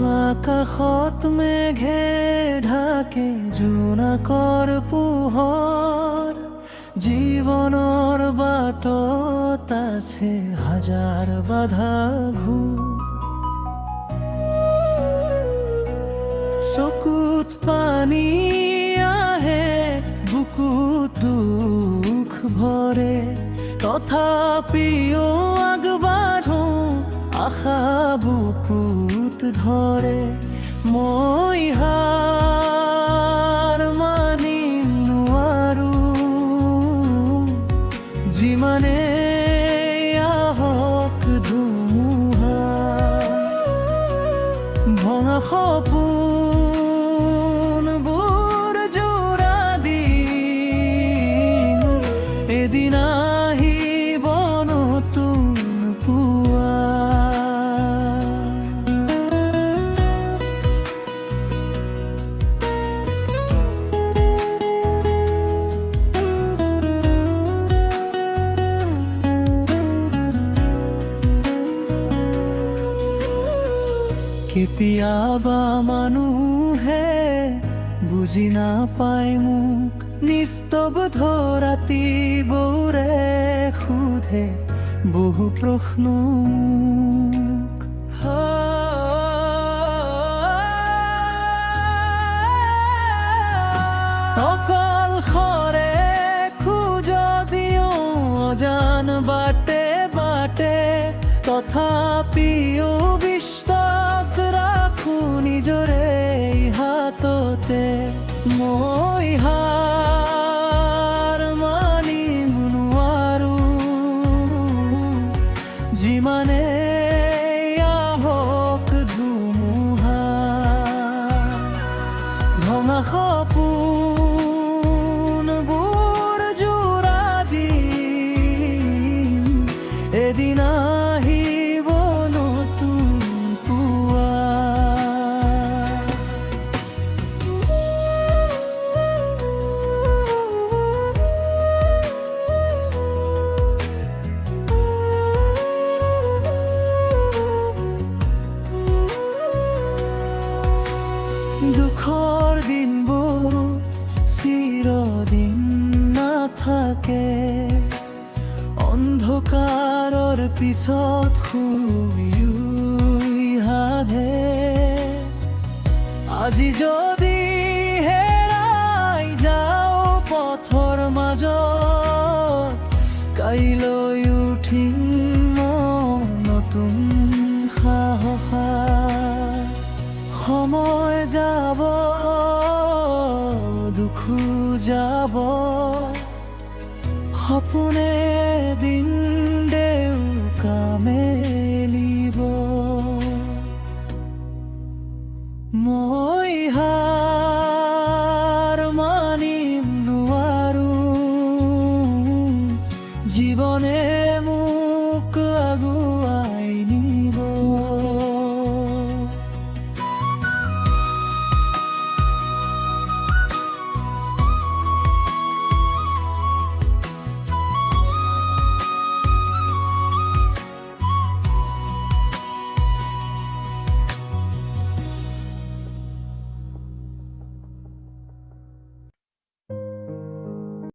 আকাশত মেঘে ঢাকে জোনাকৰ পোহৰ, জীৱনৰ বাটত আছে হাজাৰ বাধা ঘূৰ। চকুত পানী আহে, বুকুত দুখ ভৰে, তথাপিও আগবাঢ়ো, আশা বুকুত ধৰে। মই হাৰ মানিম নোৱাৰো, যিমানে আহক ধুমুহা। ভঙা সপোনবোৰ জোৰা দিম, এদিন আহিব নতুন পুৱা। কেতিয়াবা মানুহে বুজি নাপায় মোক, নিস্তব্ধ ৰাতিবোৰে সোধে বহু প্ৰশ্ন মোক। অকলশৰে খোজ দিওঁ অজান বাটে বাটে, তথাপিও বিশ্বাস ৰাখো নিজৰে হাততে। মই হাৰ মানিম নোৱাৰো, যিমানে আহক ধুমুহা। ভঙা সপোনবোৰ জোৰা দিম, এদিন আহিব নতুন পুৱা। দুখৰ দিনবোৰ চিৰদিন নাথাকে, অন্ধকাৰৰ পিছত সূৰ্যই সাধে। আজি যদি হেৰাই যাওঁ পথৰ মাজত, কাইলৈ উঠিম নতুন সাহসাত। সময় যাব, দুখো যাব, সপোনে দিন দেউকা মেলিব।